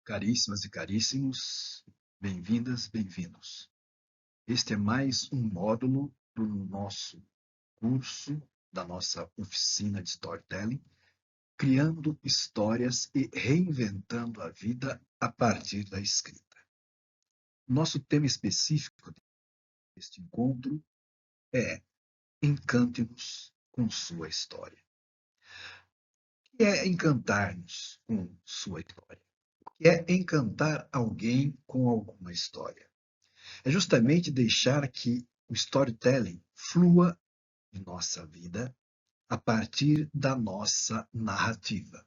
Caríssimas e caríssimos, bem-vindas, bem-vindos. Este é mais um módulo do nosso curso, da nossa oficina de storytelling, criando histórias e reinventando a vida a partir da escrita. Nosso tema específico deste encontro é Encante-nos com sua história. O que é encantar-nos com sua história? O que é encantar alguém com alguma história? É justamente deixar que o storytelling flua em nossa vida a partir da nossa narrativa.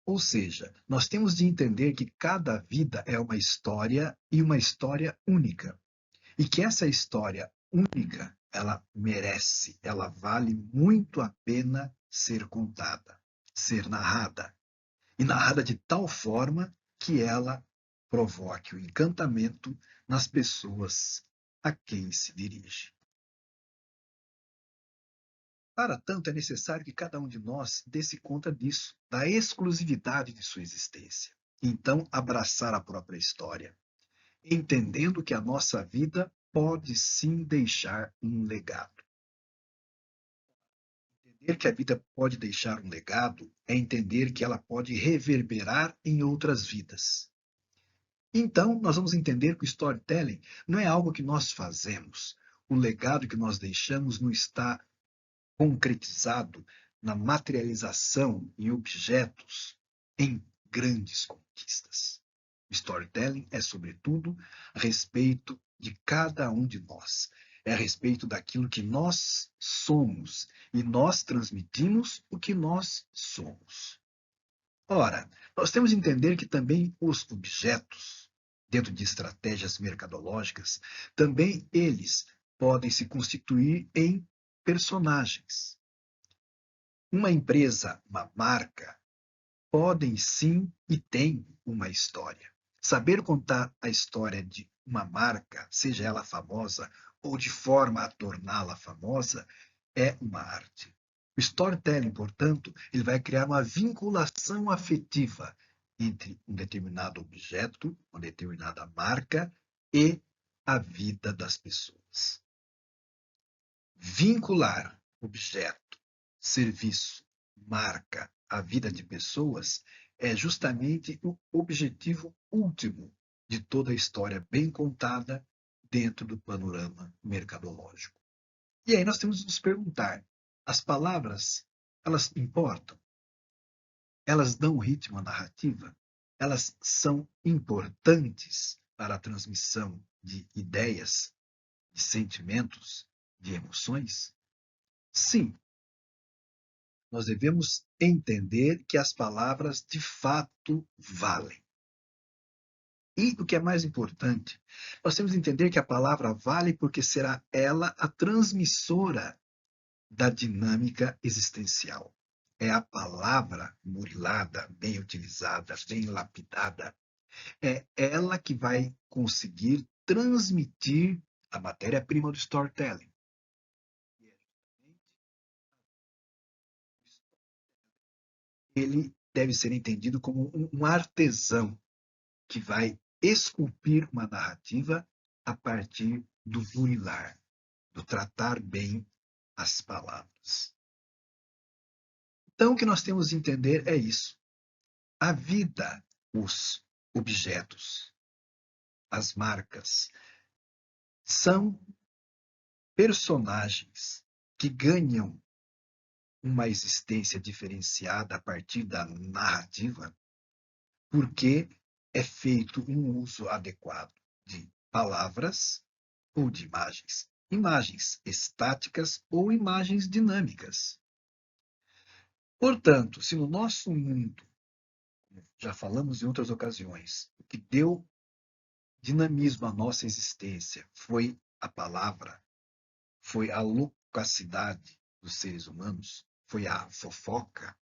Ou seja, nós temos de entender que cada vida é uma história e uma história única. E que essa história única, ela merece, ela vale muito a pena ser contada, ser narrada. E narrada de tal forma que ela provoque o encantamento nas pessoas a quem se dirige. Para tanto, é necessário que cada um de nós dê-se conta disso, da exclusividade de sua existência. Então, abraçar a própria história, entendendo que a nossa vida pode sim deixar um legado. Entender que a vida pode deixar um legado é entender que ela pode reverberar em outras vidas. Então, nós vamos entender que o storytelling não é algo que nós fazemos. O legado que nós deixamos não está concretizado na materialização em objetos, em grandes conquistas. O storytelling é, sobretudo, a respeito de cada um de nós. É a respeito daquilo que nós somos e nós transmitimos o que nós somos. Ora, nós temos de entender que também os objetos, dentro de estratégias mercadológicas, também eles podem se constituir em personagens. Uma empresa, uma marca, podem sim e têm uma história. Saber contar a história de uma marca, seja ela famosa ou de forma a torná-la famosa, é uma arte. O storytelling, portanto, ele vai criar uma vinculação afetiva entre um determinado objeto, uma determinada marca e a vida das pessoas. Vincular objeto, serviço, marca à vida de pessoas é justamente o objetivo último de toda a história bem contada dentro do panorama mercadológico. E aí nós temos de nos perguntar: as palavras, elas importam? Elas dão ritmo à narrativa? Elas são importantes para a transmissão de ideias, de sentimentos, de emoções? Sim, nós devemos entender que as palavras de fato valem. E o que é mais importante, nós temos que entender que a palavra vale porque será ela a transmissora da dinâmica existencial. É a palavra murilada, bem utilizada, bem lapidada, é ela que vai conseguir transmitir a matéria-prima do storytelling. Ele deve ser entendido como um artesão que vai esculpir uma narrativa a partir do burilar, do tratar bem as palavras. Então, o que nós temos de entender é isso. A vida, os objetos, as marcas, são personagens que ganham uma existência diferenciada a partir da narrativa, porque é feito um uso adequado de palavras ou de imagens. Imagens estáticas ou imagens dinâmicas. Portanto, se no nosso mundo, já falamos em outras ocasiões, o que deu dinamismo à nossa existência foi a palavra, foi a loquacidade dos seres humanos, foi a fofoca.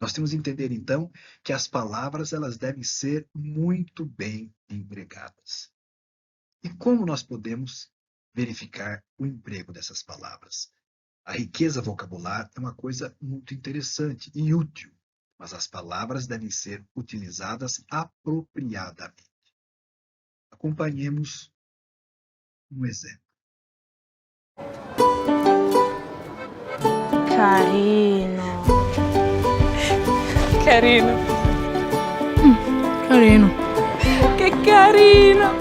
Nós temos que entender, então, que as palavras elas devem ser muito bem empregadas. E como nós podemos verificar o emprego dessas palavras? A riqueza vocabular é uma coisa muito interessante e útil, mas as palavras devem ser utilizadas apropriadamente. Acompanhemos um exemplo. Carino. Carino. Carino. Che carino.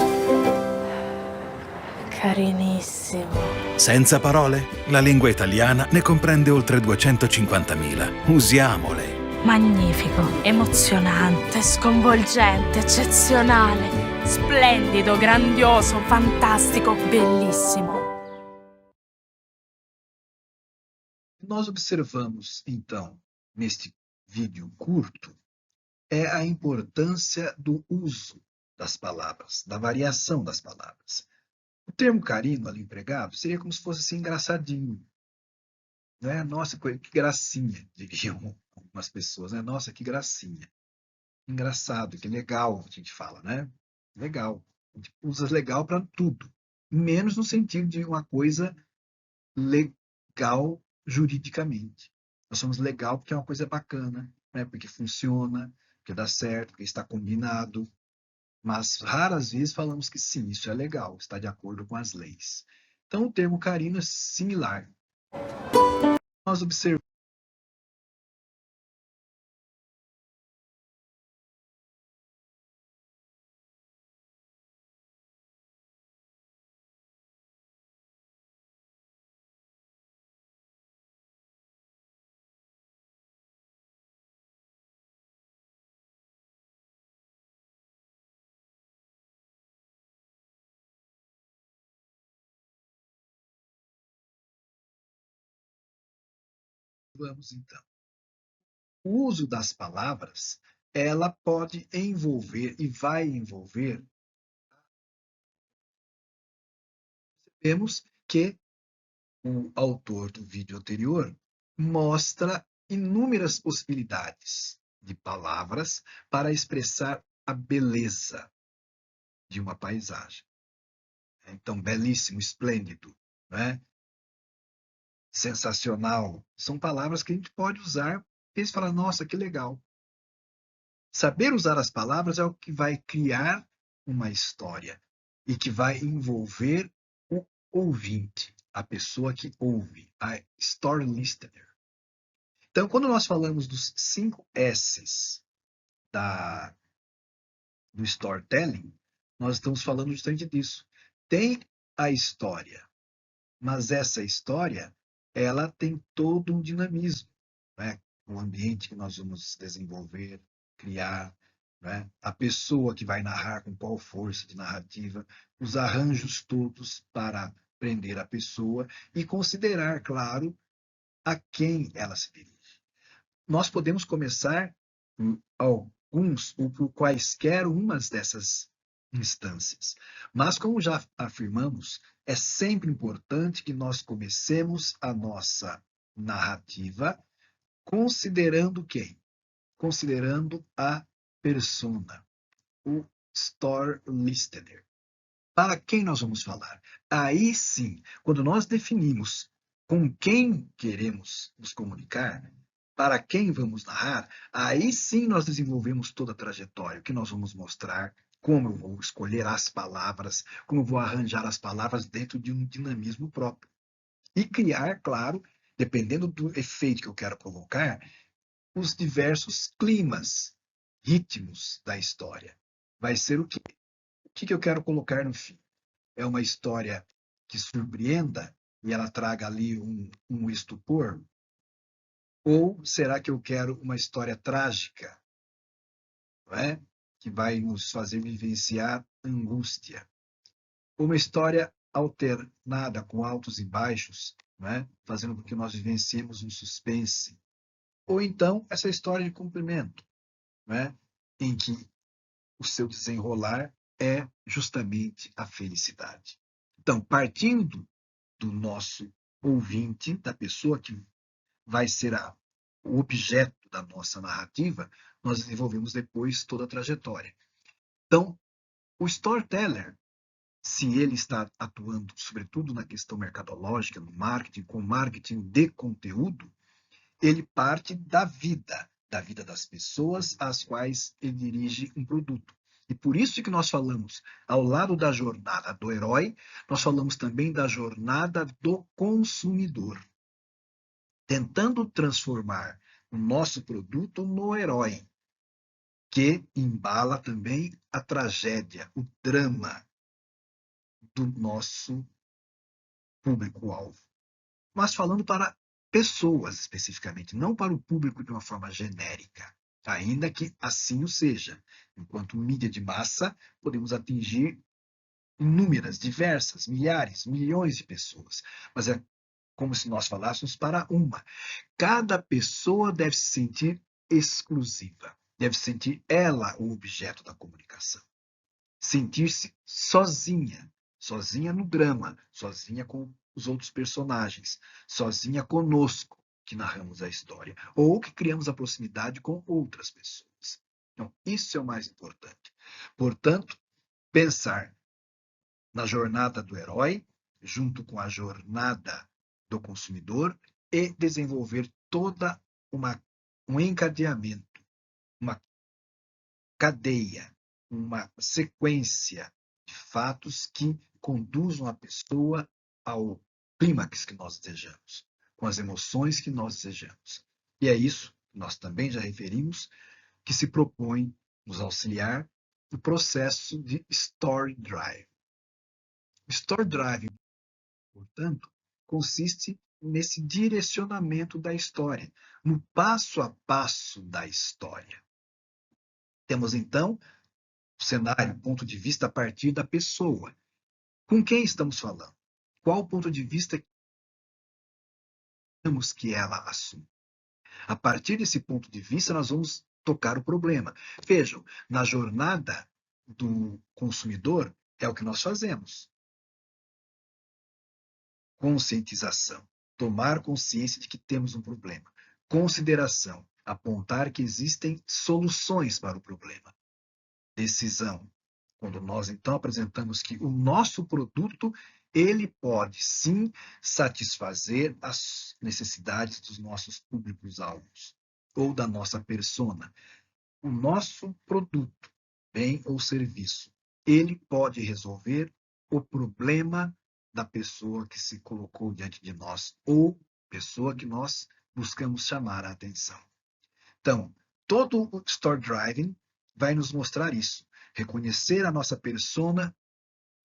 Carinissimo. Senza parole, la lingua italiana ne comprende oltre 250.000. Usiamole. Magnifico, emozionante, sconvolgente, eccezionale, splendido, grandioso, fantastico, bellissimo. Nós observamos, então, neste vídeo curto, é a importância do uso das palavras, da variação das palavras. O termo carino ali empregado seria como se fosse assim, engraçadinho. Né? Nossa, que gracinha, diriam algumas pessoas. Né? Nossa, que gracinha. Engraçado, que legal, a gente fala, né? Legal. A gente usa legal para tudo, menos no sentido de uma coisa legal juridicamente. Nós somos legal porque é uma coisa bacana, né? Porque funciona, porque dá certo, porque está combinado. Mas raras vezes falamos que sim, isso é legal, está de acordo com as leis. Então, o termo carino é similar. Nós observamos então. O uso das palavras, ela pode envolver e vai envolver. Vemos que o autor do vídeo anterior mostra inúmeras possibilidades de palavras para expressar a beleza de uma paisagem. Então, belíssimo, esplêndido, né? Sensacional. São palavras que a gente pode usar e falar, nossa, que legal. Saber usar as palavras é o que vai criar uma história e que vai envolver o ouvinte, a pessoa que ouve, a story listener. Então, quando nós falamos dos 5 S's do storytelling, nós estamos falando justamente disso. Tem a história, mas essa história, ela tem todo um dinamismo, né? O ambiente que nós vamos desenvolver, criar, né? A pessoa que vai narrar com qual força de narrativa, os arranjos todos para prender a pessoa e considerar, claro, a quem ela se dirige. Nós podemos começar alguns ou por quaisquer umas dessas instâncias. Mas, como já afirmamos, é sempre importante que nós comecemos a nossa narrativa considerando quem? Considerando a persona, o story listener. Para quem nós vamos falar? Aí sim, quando nós definimos com quem queremos nos comunicar, para quem vamos narrar, aí sim nós desenvolvemos toda a trajetória, o que nós vamos mostrar, como eu vou escolher as palavras, como eu vou arranjar as palavras dentro de um dinamismo próprio. E criar, claro, dependendo do efeito que eu quero provocar, os diversos climas, ritmos da história. Vai ser o quê? O que eu quero colocar no fim? É uma história que surpreenda e ela traga ali um estupor? Ou será que eu quero uma história trágica, não é? Que vai nos fazer vivenciar angústia? Ou uma história alternada com altos e baixos, não é? Fazendo com que nós vivenciemos um suspense? Ou então essa história de cumprimento, não é? Em que o seu desenrolar é justamente a felicidade. Então, partindo do nosso ouvinte, da pessoa que vai ser o objeto da nossa narrativa, nós desenvolvemos depois toda a trajetória. Então, o storyteller, se ele está atuando, sobretudo na questão mercadológica, no marketing, com marketing de conteúdo, ele parte da vida, da vida das pessoas às quais ele dirige um produto. E por isso que nós falamos, ao lado da jornada do herói, nós falamos também da jornada do consumidor, tentando transformar o nosso produto no herói, que embala também a tragédia, o drama do nosso público-alvo. Mas falando para pessoas especificamente, não para o público de uma forma genérica, ainda que assim o seja. Enquanto mídia de massa, podemos atingir inúmeras, diversas, milhares, milhões de pessoas. Mas é como se nós falássemos para uma. Cada pessoa deve se sentir exclusiva, deve sentir ela o objeto da comunicação. Sentir-se sozinha, sozinha no drama, sozinha com os outros personagens, sozinha conosco, que narramos a história, ou que criamos a proximidade com outras pessoas. Então, isso é o mais importante. Portanto, pensar na jornada do herói, junto com a jornada do consumidor, e desenvolver toda um encadeamento, uma cadeia, uma sequência de fatos que conduzam a pessoa ao clímax que nós desejamos, com as emoções que nós desejamos. E é isso, nós também já referimos, que se propõe nos auxiliar no processo de Story Drive. Story Drive, portanto, consiste nesse direcionamento da história, no passo a passo da história. Temos, então, o cenário, ponto de vista a partir da pessoa. Com quem estamos falando? Qual o ponto de vista que queremos que ela assuma? A partir desse ponto de vista, nós vamos tocar o problema. Vejam, na jornada do consumidor, é o que nós fazemos. Conscientização, tomar consciência de que temos um problema. Consideração, apontar que existem soluções para o problema. Decisão, quando nós então apresentamos que o nosso produto, ele pode sim satisfazer as necessidades dos nossos públicos-alvos ou da nossa persona. O nosso produto, bem ou serviço, ele pode resolver o problema da pessoa que se colocou diante de nós ou pessoa que nós buscamos chamar a atenção. Então, todo o Story Driving vai nos mostrar isso. Reconhecer a nossa persona,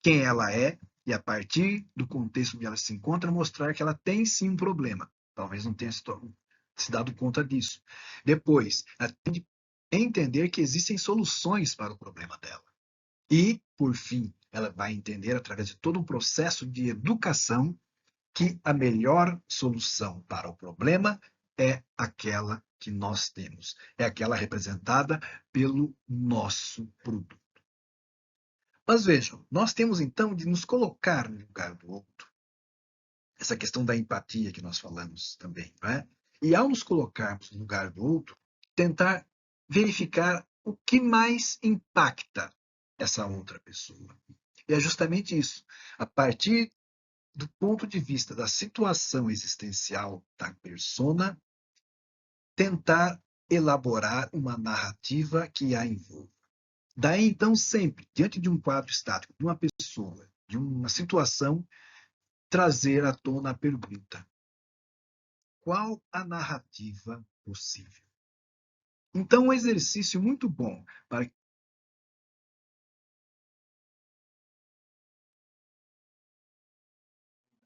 quem ela é, e a partir do contexto onde ela se encontra, mostrar que ela tem sim um problema. Talvez não tenha se dado conta disso. Depois, ela tem de entender que existem soluções para o problema dela. E, por fim, ela vai entender, através de todo um processo de educação, que a melhor solução para o problema é aquela que nós temos, é aquela representada pelo nosso produto. Mas vejam, nós temos então de nos colocar no lugar do outro. Essa questão da empatia que nós falamos também, não é? E ao nos colocarmos no lugar do outro, tentar verificar o que mais impacta essa outra pessoa. E é justamente isso. A partir do ponto de vista da situação existencial da persona, tentar elaborar uma narrativa que a envolva. Daí, então, sempre, diante de um quadro estático, de uma pessoa, de uma situação, trazer à tona a pergunta: qual a narrativa possível? Então, um exercício muito bom para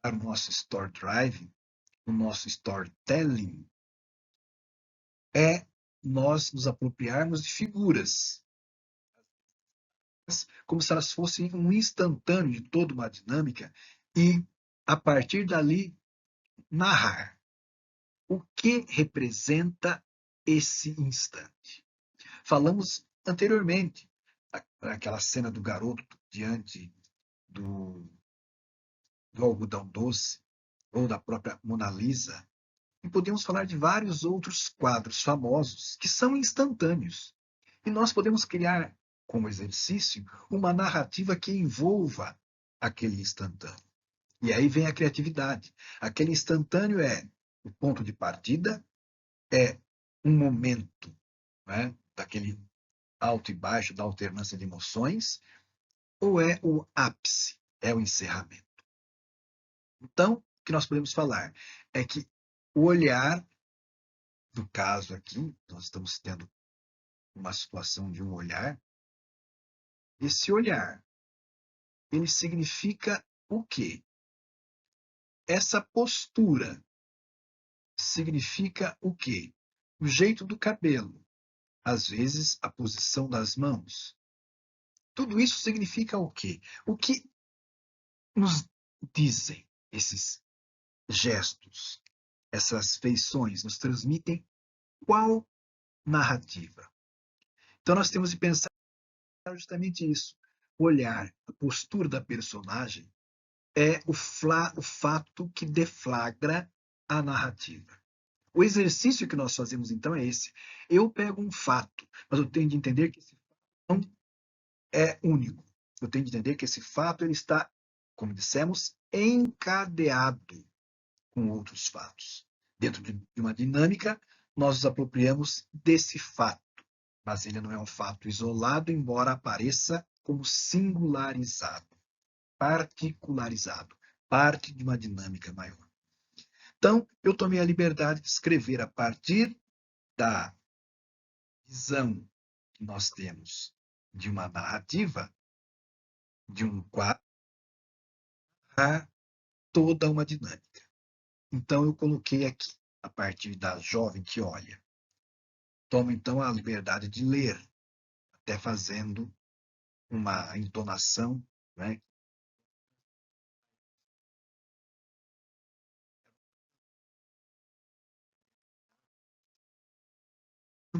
o nosso Story Drive, o nosso Storytelling, é nós nos apropriarmos de figuras, como se elas fossem um instantâneo de toda uma dinâmica, e, a partir dali, narrar o que representa esse instante. Falamos anteriormente aquela cena do garoto diante do algodão doce, ou da própria Mona Lisa, e podemos falar de vários outros quadros famosos que são instantâneos. E nós podemos criar, como exercício, uma narrativa que envolva aquele instantâneo. E aí vem a criatividade. Aquele instantâneo é o ponto de partida, é um momento, né, daquele alto e baixo, da alternância de emoções, ou é o ápice, é o encerramento? Então, o que nós podemos falar é que o olhar, no caso aqui, nós estamos tendo uma situação de um olhar, esse olhar, ele significa o quê? Essa postura significa o quê? O jeito do cabelo, às vezes a posição das mãos. Tudo isso significa o quê? O que nos dizem esses gestos, essas feições, nos transmitem qual narrativa? Então nós temos de pensar justamente isso. O olhar, a postura da personagem é o fato que deflagra a narrativa. O exercício que nós fazemos, então, é esse. Eu pego um fato, mas eu tenho de entender que esse fato não é único. Eu tenho de entender que esse fato ele está, como dissemos, encadeado com outros fatos. Dentro de uma dinâmica, nós nos apropriamos desse fato, mas ele não é um fato isolado, embora apareça como singularizado, particularizado, parte de uma dinâmica maior. Então, eu tomei a liberdade de escrever a partir da visão que nós temos de uma narrativa, de um quadro, a toda uma dinâmica. Então, eu coloquei aqui, a partir da jovem que olha. Tomo, então, a liberdade de ler, até fazendo uma entonação, né?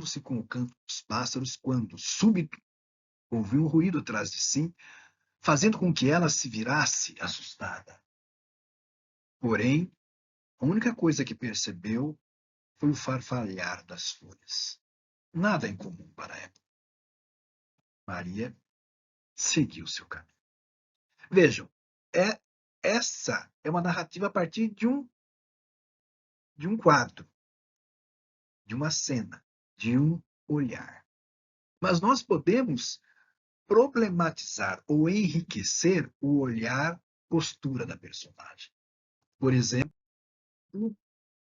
Se com o canto dos pássaros, quando, súbito, ouviu um ruído atrás de si, fazendo com que ela se virasse assustada. Porém, a única coisa que percebeu foi o farfalhar das folhas. Nada em comum para ela. Maria seguiu seu caminho. Vejam, essa é uma narrativa a partir de um quadro, de uma cena, de um olhar. Mas nós podemos problematizar ou enriquecer o olhar, postura da personagem. Por exemplo,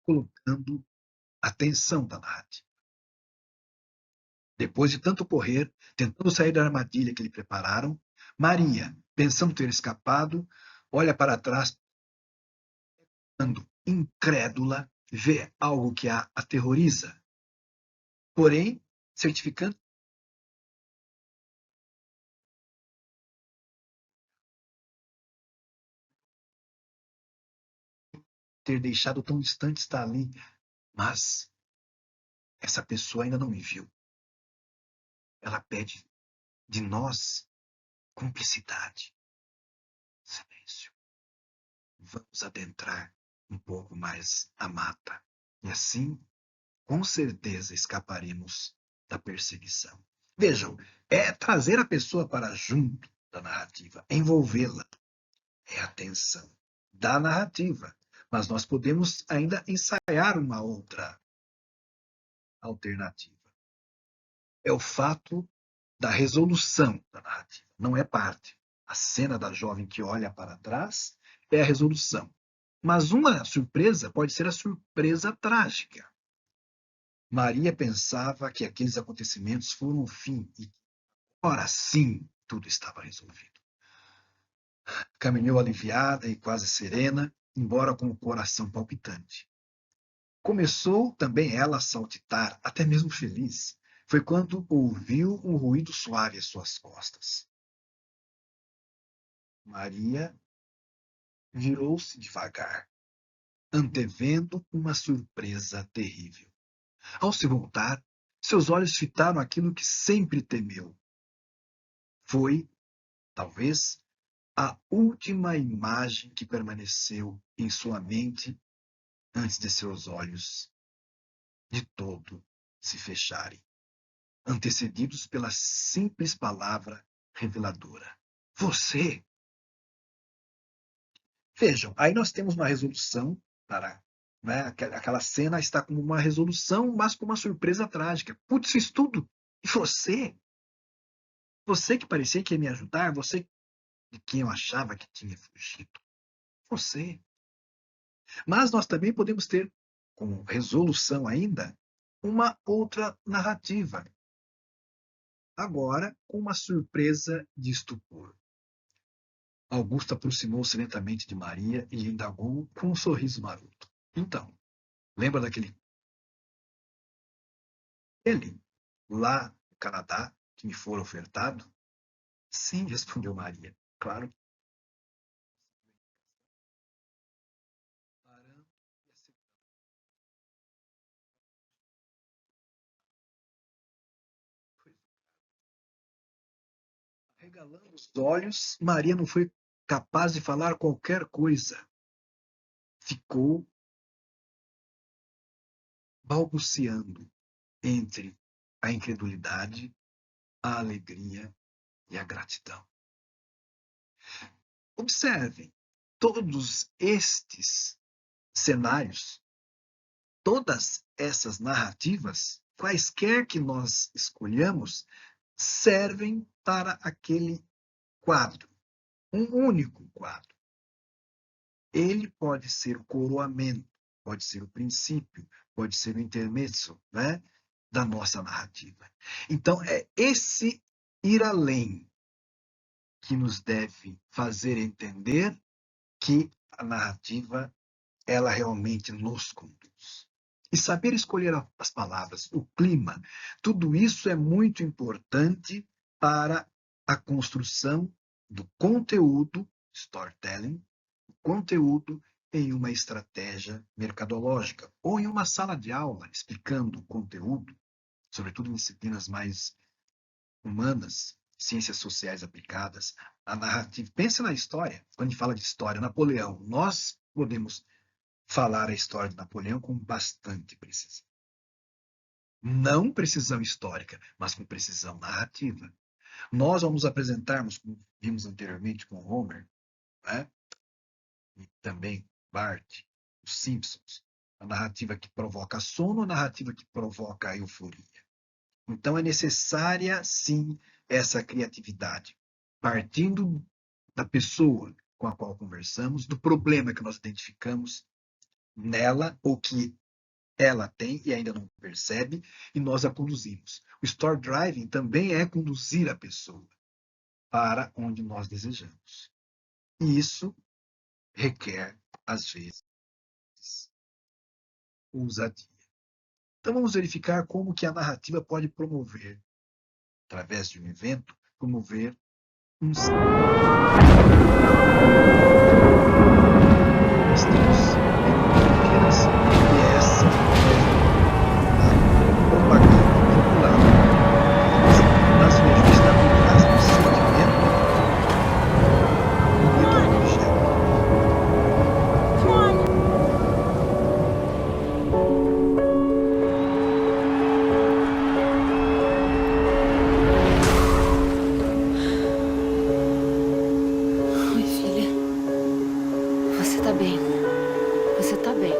colocando a tensão da narrativa. Depois de tanto correr, tentando sair da armadilha que lhe prepararam, Maria, pensando ter escapado, olha para trás, quando, incrédula, vê algo que a aterroriza. Porém, certificando ter deixado tão distante está ali, mas essa pessoa ainda não me viu. Ela pede de nós cumplicidade. Silêncio. Vamos adentrar um pouco mais a mata. E assim, com certeza, escaparemos da perseguição. Vejam, é trazer a pessoa para junto da narrativa, envolvê-la. É a tensão da narrativa. Mas nós podemos ainda ensaiar uma outra alternativa. É o fato da resolução da narrativa, não é parte. A cena da jovem que olha para trás é a resolução. Mas uma surpresa pode ser a surpresa trágica. Maria pensava que aqueles acontecimentos foram o fim e, ora sim, tudo estava resolvido. Caminhou aliviada e quase serena, embora com o coração palpitante. Começou também ela a saltitar, até mesmo feliz. Foi quando ouviu um ruído suave às suas costas. Maria virou-se devagar, antevendo uma surpresa terrível. Ao se voltar, seus olhos fitaram aquilo que sempre temeu. Foi, talvez, a última imagem que permaneceu em sua mente antes de seus olhos de todo se fecharem, antecedidos pela simples palavra reveladora. Você! Vejam, aí nós temos uma resolução para né? Aquela cena está como uma resolução, mas com uma surpresa trágica. Putz, fiz tudo. E você? Você que parecia que ia me ajudar? Você de quem eu achava que tinha fugido? Você. Mas nós também podemos ter, como resolução ainda, uma outra narrativa. Agora, com uma surpresa de estupor. Augusto aproximou-se lentamente de Maria e lhe indagou com um sorriso maroto. Então, lembra daquele ele lá no Canadá que me for ofertado? Sim, respondeu Maria. Claro. Regalando os olhos, Maria não foi capaz de falar qualquer coisa. Ficou balbuciando entre a incredulidade, a alegria e a gratidão. Observem, todos estes cenários, todas essas narrativas, quaisquer que nós escolhamos, servem para aquele quadro, um único quadro. Ele pode ser o coroamento, pode ser o princípio, pode ser o intermezzo, né, da nossa narrativa. Então, é esse ir além que nos deve fazer entender que a narrativa, ela realmente nos conduz. E saber escolher as palavras, o clima, tudo isso é muito importante para a construção do conteúdo, storytelling, o conteúdo em uma estratégia mercadológica ou em uma sala de aula, explicando o conteúdo, sobretudo em disciplinas mais humanas, ciências sociais aplicadas, a narrativa. Pense na história, quando a gente fala de história, Napoleão, nós podemos falar a história de Napoleão com bastante precisão. Não precisão histórica, mas com precisão narrativa. Nós vamos apresentarmos, como vimos anteriormente com Homer, né? E também Bart, os Simpsons, a narrativa que provoca sono, a narrativa que provoca a euforia. Então é necessária, sim, essa criatividade, partindo da pessoa com a qual conversamos, do problema que nós identificamos nela, ou que ela tem e ainda não percebe, e nós a conduzimos. O story driving também é conduzir a pessoa para onde nós desejamos. E isso requer, às vezes, ousadia. Então vamos verificar como que a narrativa pode promover, através de um evento, promover um e essa é a propaganda popular. Nas regiões está por trás do sentimento do que é o objeto. Oi, filha. Você tá bem. Você tá bem.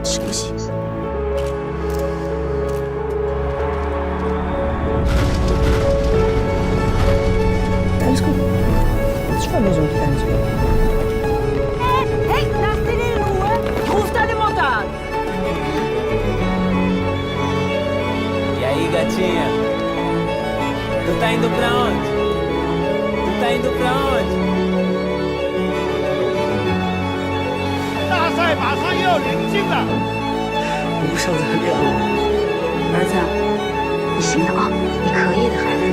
Esqueci. Ci fanno solo penso. Ehi, dattene in due! Tu stai montando! E aí, gatinha? Tu tá indo pra onde? Tu tá indo pra onde? 大赛马上要临近了，我不想再练了。儿子，你行的啊，你可以的，孩子。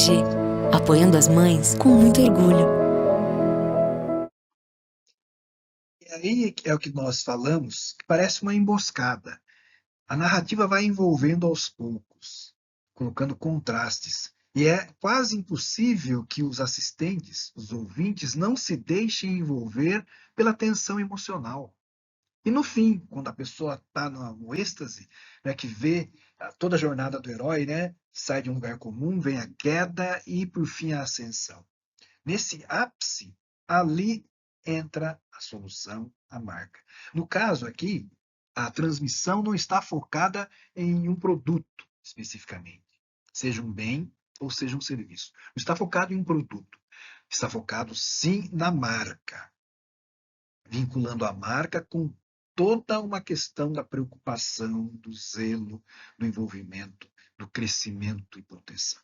P&G, apoiando as mães com muito orgulho. E aí é o que nós falamos, que parece uma emboscada. A narrativa vai envolvendo aos poucos, colocando contrastes. E é quase impossível que os assistentes, os ouvintes, não se deixem envolver pela tensão emocional. E no fim, quando a pessoa está no êxtase, né, que vê toda a jornada do herói, né, sai de um lugar comum, vem a queda e, por fim, a ascensão. Nesse ápice, ali entra a solução, a marca. No caso aqui, a transmissão não está focada em um produto especificamente, seja um bem ou seja um serviço. Não está focado em um produto, está focado sim na marca, vinculando a marca com toda uma questão da preocupação, do zelo, do envolvimento, do crescimento e proteção.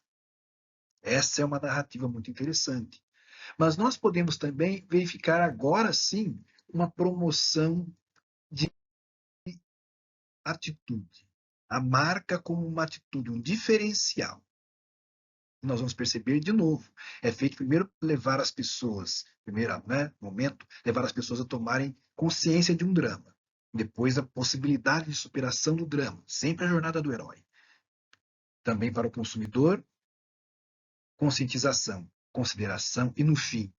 Essa é uma narrativa muito interessante. Mas nós podemos também verificar agora sim uma promoção de atitude. A marca como uma atitude, um diferencial. Nós vamos perceber de novo. É feito primeiro levar as pessoas, primeiro momento, levar as pessoas a tomarem consciência de um drama. Depois a possibilidade de superação do drama. Sempre a jornada do herói. Também para o consumidor, conscientização, consideração e, no fim,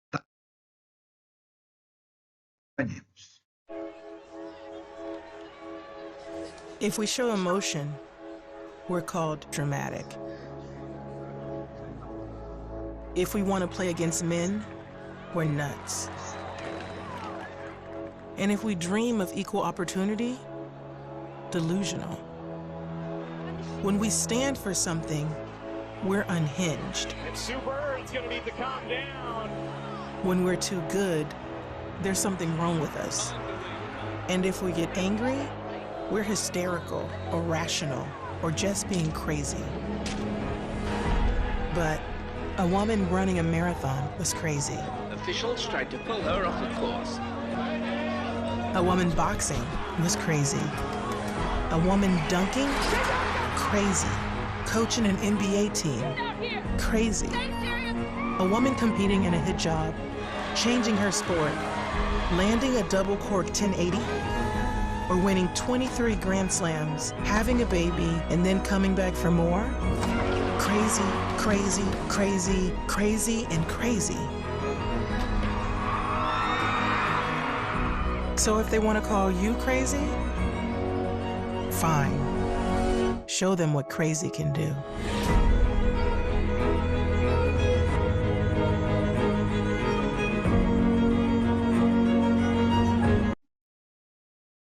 If we show emotion, we're called dramatic. If we want to play against men, we're nuts. And if we dream of equal opportunity, delusional. When we stand for something, we're unhinged. And Sue Bird's gonna need to calm down. When we're too good, there's something wrong with us. And if we get angry, we're hysterical, irrational, or just being crazy. But a woman running a marathon was crazy. Officials tried to pull her off the course. A woman boxing was crazy. A woman dunking? Crazy. Coaching an NBA team? Crazy. A woman competing in a hijab, changing her sport, landing a double cork 1080, or winning 23 Grand Slams, having a baby, and then coming back for more? Crazy, crazy, crazy, crazy, and crazy. So if they want to call you crazy, fine. Show them what crazy can do.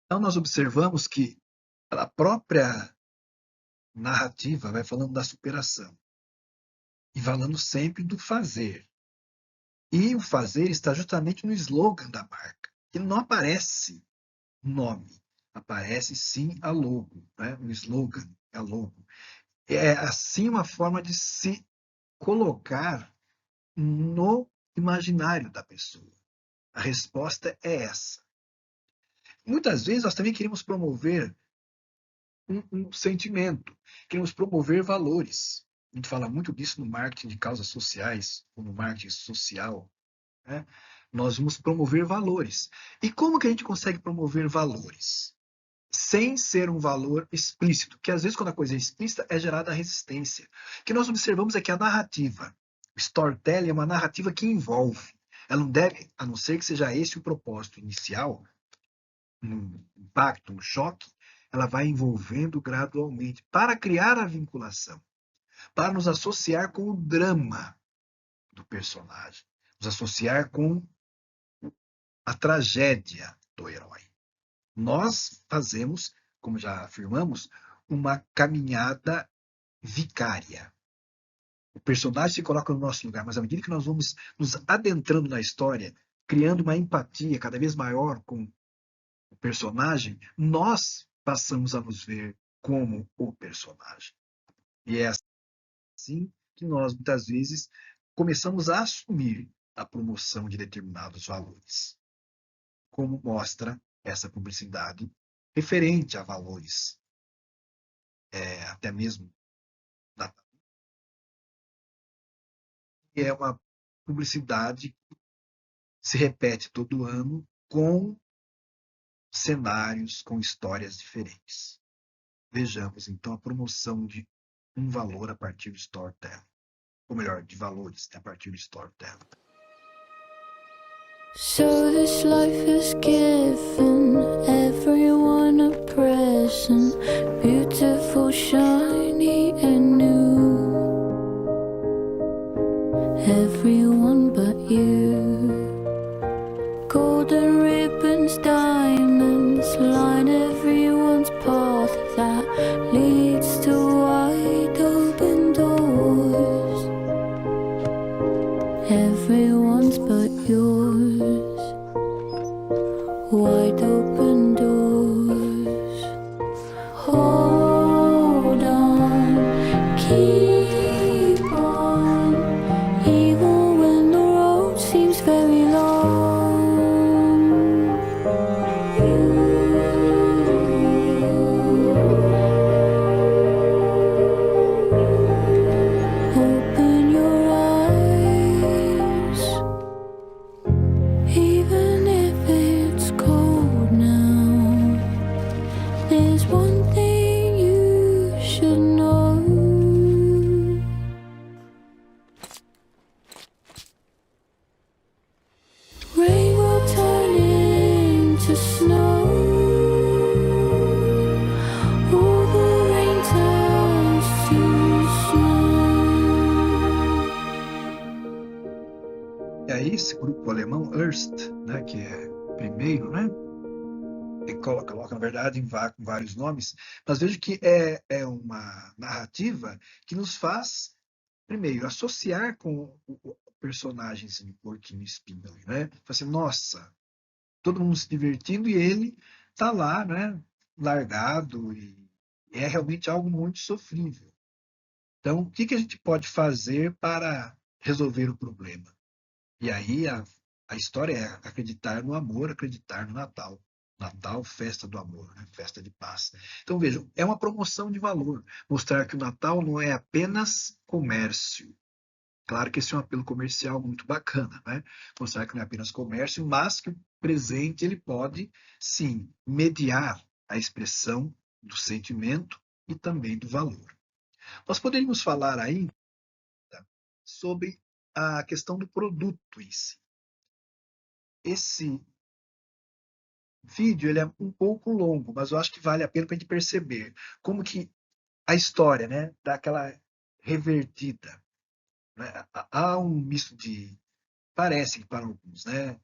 Então nós observamos que a própria narrativa vai falando da superação e falando sempre do fazer. E o fazer está justamente no slogan da marca, que não aparece o nome, aparece sim a logo, né? O slogan, a logo. É assim uma forma de se colocar no imaginário da pessoa. A resposta é essa. Muitas vezes nós também queremos promover um sentimento, queremos promover valores. A gente fala muito disso no marketing de causas sociais, ou no marketing social, né? Nós vamos promover valores. E como que a gente consegue promover valores? Sem ser um valor explícito, que às vezes quando a coisa é explícita é gerada resistência. O que nós observamos é que a narrativa, o storytelling é uma narrativa que envolve. Ela não deve, a não ser que seja esse o propósito inicial, um impacto, um choque, ela vai envolvendo gradualmente para criar a vinculação, para nos associar com o drama do personagem, nos associar com a tragédia do herói. Nós fazemos, como já afirmamos, uma caminhada vicária. O personagem se coloca no nosso lugar, mas à medida que nós vamos nos adentrando na história, criando uma empatia cada vez maior com o personagem, nós passamos a nos ver como o personagem. E é assim que nós, muitas vezes, começamos a assumir a promoção de determinados valores. Como mostra essa publicidade referente a valores, até mesmo é uma publicidade que se repete todo ano com cenários, com histórias diferentes. Vejamos, então, a promoção de um valor a partir do storytelling. Ou melhor, de valores a partir do storytelling. So this life has given everyone a present, beautiful, shiny and new. Everyone but you. Golden ribbons, diamonds line everyone's path that leads to wide open doors. Everyone's but yours. Wide open doors. Hold on, keep on, even when the road seems very long. Open your eyes, even if it's cold now. There's one thing you should know. Rain will turn into snow. All the rain turns to snow. E aí, esse grupo alemão, Hearst, né, que é primeiro, né? E coloca, na verdade, com vários nomes, mas vejo que é uma narrativa que nos faz, primeiro, associar com o personagemzinho, Porquinho Espinho, né? Fala assim, nossa, todo mundo se divertindo e ele tá lá, né? Largado, e é realmente algo muito sofrível. Então, o que a gente pode fazer para resolver o problema? E aí a história é acreditar no amor, acreditar no Natal. Natal, festa do amor, né? Festa de paz. Então vejam, é uma promoção de valor. Mostrar que o Natal não é apenas comércio. Claro que esse é um apelo comercial muito bacana, né? Mostrar que não é apenas comércio, mas que o presente ele pode, sim, mediar a expressão do sentimento e também do valor. Nós poderíamos falar ainda sobre a questão do produto em si. Esse vídeo ele é um pouco longo, mas eu acho que vale a pena para a gente perceber como que a história, né, dá aquela revertida. Né? Há um misto de, parece para alguns, né,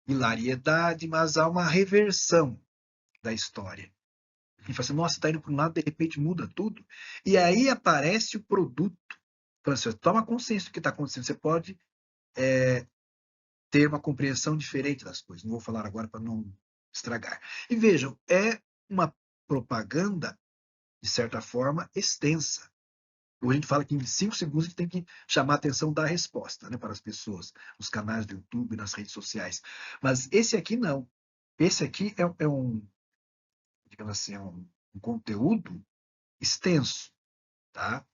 hilariedade, mas há uma reversão da história. A gente fala assim, nossa, está indo para um lado, de repente muda tudo. E aí aparece o produto. Então, você toma consciência do que está acontecendo. Você pode ter uma compreensão diferente das coisas. Não vou falar agora para não estragar. E vejam, é uma propaganda, de certa forma, extensa. A gente fala que em 5 segundos a gente tem que chamar a atenção da resposta, né, para as pessoas, nos canais do YouTube, nas redes sociais. Mas esse aqui não. Esse aqui é um, digamos assim, um conteúdo extenso, tá?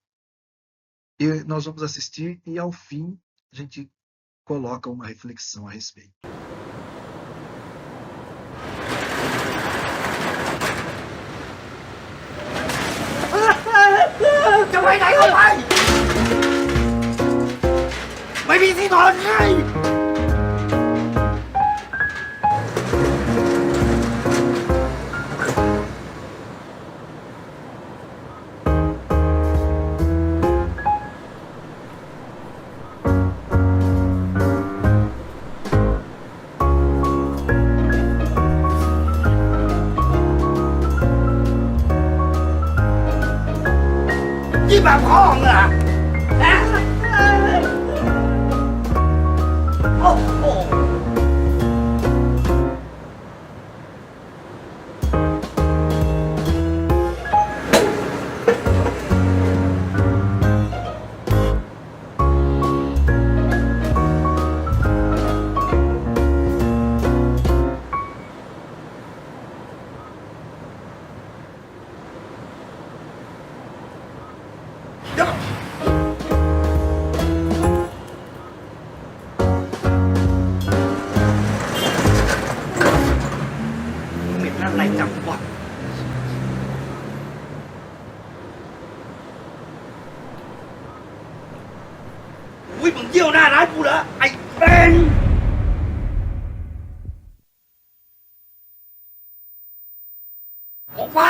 E nós vamos assistir e, ao fim, a gente coloca uma reflexão a respeito.我น้าร้านกูเหรอไอ้เป็น ออกไป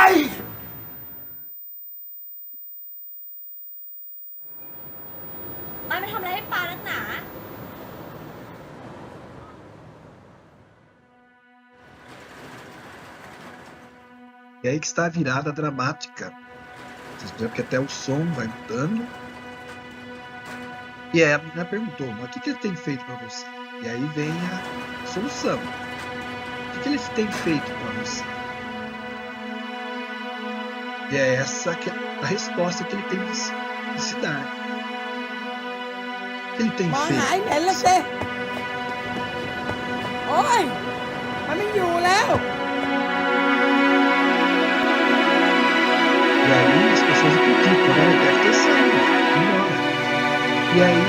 มันไปทำอะไรให้ปลานักหนา E aí que está a virada dramática. Vocês viram que até o som vai mudando. E aí a menina perguntou, mas o que ele tem feito para você? E aí vem a solução. O que ele tem feito para você? E é essa que é a resposta que ele tem de se dar. O que ele tem มองหา feito? ไอ้เหม็นละสิโอ้ย มันไม่อยู่แล้ว E aí as pessoas criticam, né? Deve ter saído, embora. E aí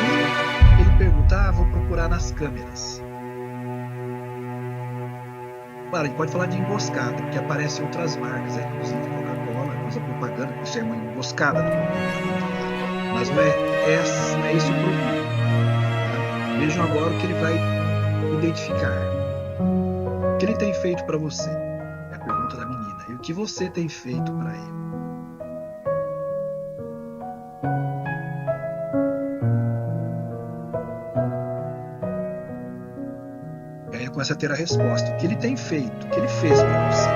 ele pergunta, vou procurar nas câmeras. Claro, a gente pode falar de emboscada, porque aparecem outras marcas, inclusive Coca-Cola, usa propaganda, isso é uma emboscada do produto. Mas não é esse o problema. Tá? Vejam agora o que ele vai identificar. O que ele tem feito para você? É a pergunta da menina. E o que você tem feito para ele? E aí ele começa a ter a resposta. O que ele tem feito? O que ele fez para você?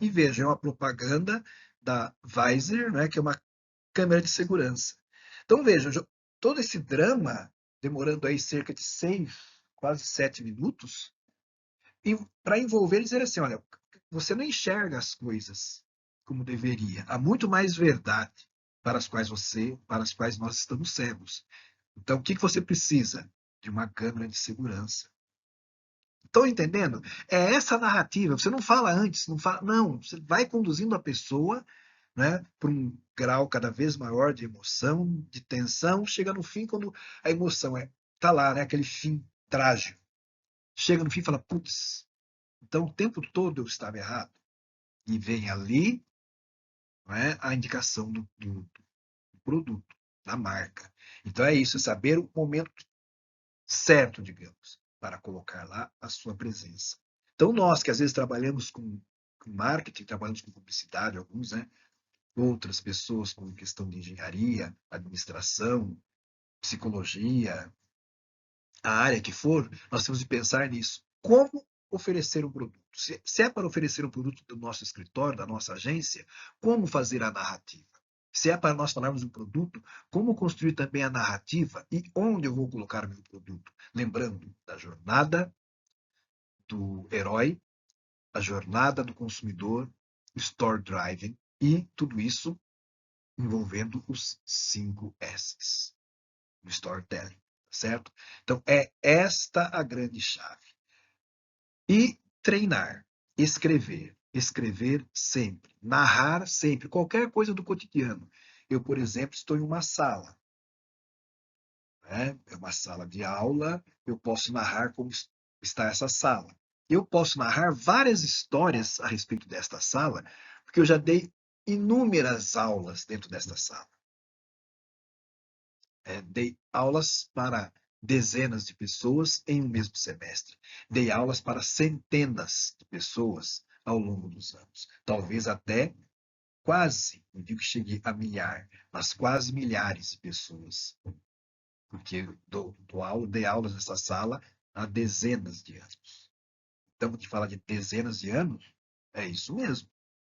E veja, é uma propaganda da Weiser, né, que é uma câmera de segurança. Então veja, todo esse drama, demorando aí cerca de 6, quase 7 minutos, para envolver e dizer assim, olha, você não enxerga as coisas como deveria. Há muito mais verdade para as quais nós estamos cegos. Então, o que você precisa? De uma câmera de segurança. Estão entendendo? É essa narrativa. Você não fala antes, não. Você vai conduzindo a pessoa, né, para um grau cada vez maior de emoção, de tensão. Chega no fim, quando a emoção tá lá, né, aquele fim trágico. Chega no fim e fala, putz, então o tempo todo eu estava errado. E vem ali, né, a indicação do produto, da marca. Então é isso, saber o momento certo, digamos, para colocar lá a sua presença. Então, nós que às vezes trabalhamos com marketing, trabalhamos com publicidade, alguns, né? Outras pessoas com questão de engenharia, administração, psicologia, a área que for, nós temos de pensar nisso. Como oferecer um produto? Se é para oferecer um produto do nosso escritório, da nossa agência, como fazer a narrativa? Se é para nós falarmos um produto, como construir também a narrativa e onde eu vou colocar o meu produto? Lembrando da jornada do herói, a jornada do consumidor, store driving e tudo isso envolvendo os 5 S's do storytelling, certo? Então, é esta a grande chave. E treinar, escrever sempre, narrar sempre, qualquer coisa do cotidiano. Eu, por exemplo, estou em uma sala, né? É uma sala de aula, eu posso narrar como está essa sala. Eu posso narrar várias histórias a respeito desta sala, porque eu já dei inúmeras aulas dentro desta sala. Dei aulas para dezenas de pessoas em um mesmo semestre. Dei aulas para centenas de pessoas ao longo dos anos. Talvez até quase, não digo que cheguei a milhar, mas quase milhares de pessoas. Porque dei aulas nessa sala há dezenas de anos. Então, quando a gente fala de dezenas de anos, é isso mesmo,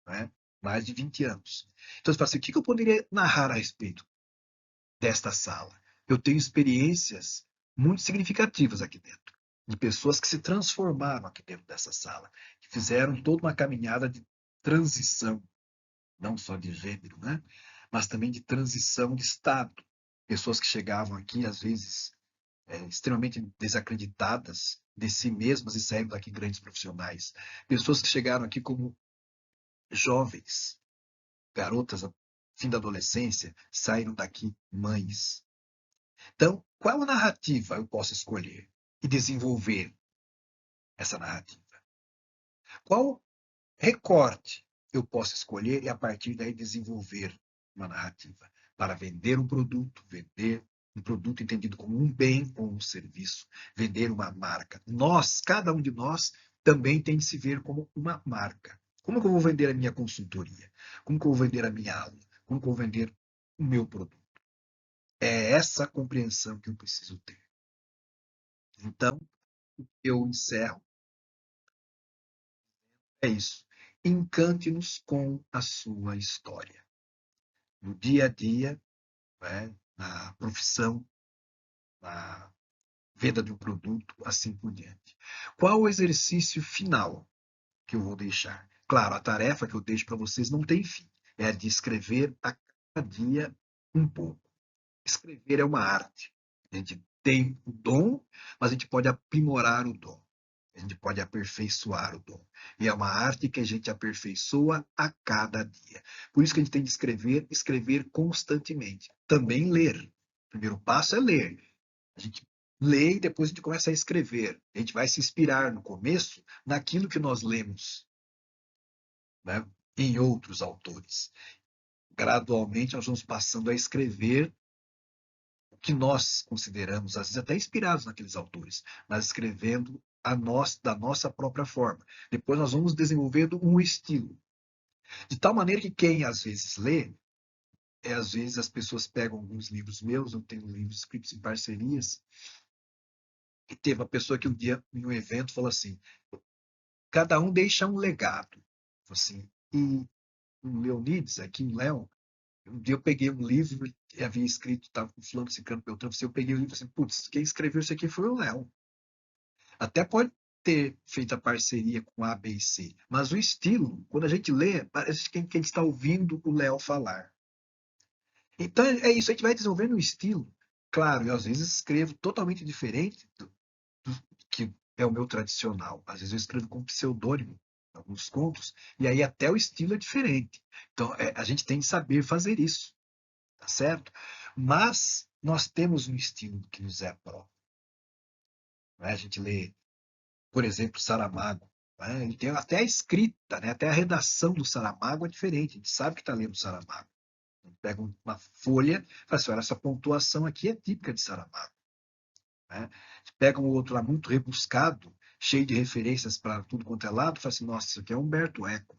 né? Mais de 20 anos. Então, você fala assim, o que eu poderia narrar a respeito desta sala? Eu tenho experiências muito significativas aqui dentro, de pessoas que se transformaram aqui dentro dessa sala, que fizeram toda uma caminhada de transição, não só de gênero, né? Mas também de transição de estado. Pessoas que chegavam aqui, às vezes, extremamente desacreditadas de si mesmas e saíram daqui grandes profissionais. Pessoas que chegaram aqui como jovens, garotas, fim da adolescência, saíram daqui mães. Então, qual narrativa eu posso escolher e desenvolver essa narrativa? Qual recorte eu posso escolher e, a partir daí, desenvolver uma narrativa para vender um produto entendido como um bem ou um serviço, vender uma marca. Nós, cada um de nós, também tem de se ver como uma marca. Como que eu vou vender a minha consultoria? Como que eu vou vender a minha aula? Como que eu vou vender o meu produto? É essa compreensão que eu preciso ter. Então, eu encerro. É isso. Encante-nos com a sua história. No dia a dia, né, na profissão, na venda de um produto, assim por diante. Qual o exercício final que eu vou deixar? Claro, a tarefa que eu deixo para vocês não tem fim. É a de escrever a cada dia um pouco. Escrever é uma arte. A gente tem o dom, mas a gente pode aprimorar o dom. A gente pode aperfeiçoar o dom. E é uma arte que a gente aperfeiçoa a cada dia. Por isso que a gente tem de escrever constantemente. Também ler. O primeiro passo é ler. A gente lê e depois a gente começa a escrever. A gente vai se inspirar no começo naquilo que nós lemos, né, em outros autores. Gradualmente nós vamos passando a escrever o que nós consideramos, às vezes até inspirados naqueles autores, mas escrevendo da nossa própria forma. Depois nós vamos desenvolvendo um estilo. De tal maneira que quem às vezes lê, às vezes as pessoas pegam alguns livros meus, eu tenho livros escritos em parcerias, e teve uma pessoa que um dia, em um evento, falou assim, cada um deixa um legado. Assim, e o Leonides, aqui em Léo, um dia eu peguei um livro, e havia escrito, estava com fulano, ciclano, beltrano, eu peguei o livro e assim, putz, quem escreveu isso aqui foi o Léo. Até pode ter feito a parceria com A, B e C, mas o estilo, quando a gente lê, parece que a gente está ouvindo o Léo falar. Então é isso, a gente vai desenvolvendo um estilo. Claro, eu às vezes escrevo totalmente diferente do que é o meu tradicional. Às vezes eu escrevo com pseudônimo, alguns contos, e aí até o estilo é diferente. Então a gente tem de saber fazer isso, tá certo? Mas nós temos um estilo que nos é próprio. A gente lê, por exemplo, Saramago. Ele tem até a escrita, né? Até a redação do Saramago é diferente. A gente sabe que está lendo Saramago. Pega uma folha e fala assim, olha, essa pontuação aqui é típica de Saramago. A gente pega um outro lá muito rebuscado, cheio de referências para tudo quanto é lado, fala assim, nossa, isso aqui é Humberto Eco.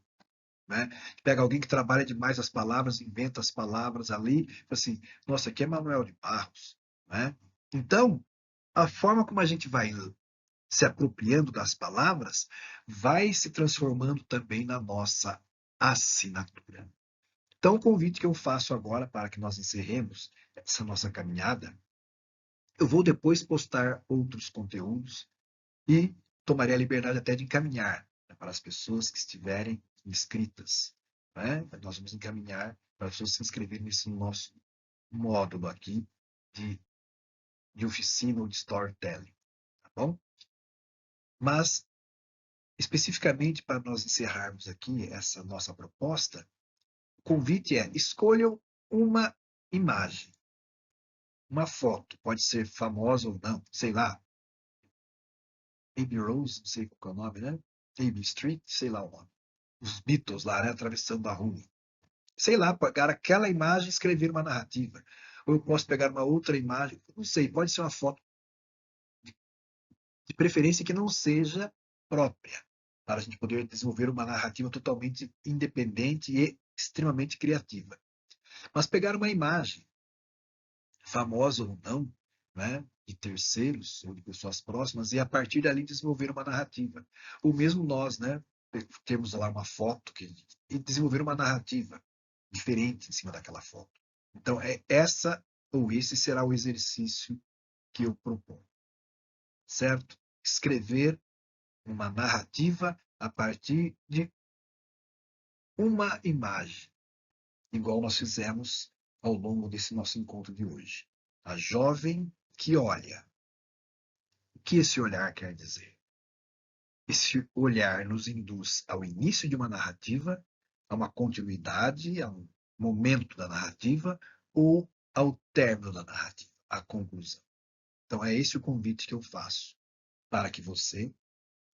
Né? Pega alguém que trabalha demais as palavras, inventa as palavras ali, fala assim, nossa, aqui é Manuel de Barros. Né? Então, a forma como a gente vai se apropriando das palavras vai se transformando também na nossa assinatura. Então, o convite que eu faço agora para que nós encerremos essa nossa caminhada, eu vou depois postar outros conteúdos e tomarei a liberdade até de encaminhar, né, para as pessoas que estiverem inscritas. Né? Nós vamos encaminhar para as pessoas se inscreverem nesse nosso módulo aqui de oficina ou de storytelling. Tá bom? Mas, especificamente para nós encerrarmos aqui essa nossa proposta, o convite é: escolham uma imagem, uma foto, pode ser famosa ou não, sei lá, Abbey Rose, não sei qual é o nome, né? Abbey Street, sei lá o nome. Os Beatles lá, né, atravessando a rua. Sei lá, pegar aquela imagem e escrever uma narrativa. Ou eu posso pegar uma outra imagem, não sei, pode ser uma foto de preferência que não seja própria, para a gente poder desenvolver uma narrativa totalmente independente e extremamente criativa. Mas pegar uma imagem, famosa ou não, né, de terceiros ou de pessoas próximas, e a partir dali desenvolver uma narrativa. Ou mesmo nós, né, temos lá uma foto e desenvolver uma narrativa diferente em cima daquela foto. Então, essa ou esse será o exercício que eu proponho. Certo? Escrever uma narrativa a partir de uma imagem, igual nós fizemos ao longo desse nosso encontro de hoje. A jovem que olha. O que esse olhar quer dizer? Esse olhar nos induz ao início de uma narrativa, a uma continuidade, a um momento da narrativa ou ao término da narrativa, à conclusão. Então é esse o convite que eu faço para que você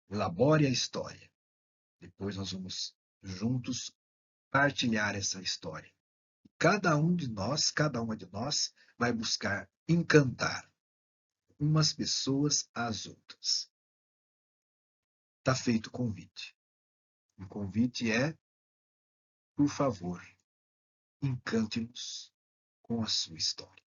elabore a história. Depois nós vamos juntos partilhar essa história. Cada um de nós, cada uma de nós, vai buscar encantar umas pessoas às outras. Está feito o convite. O convite é, por favor, encante-nos com a sua história.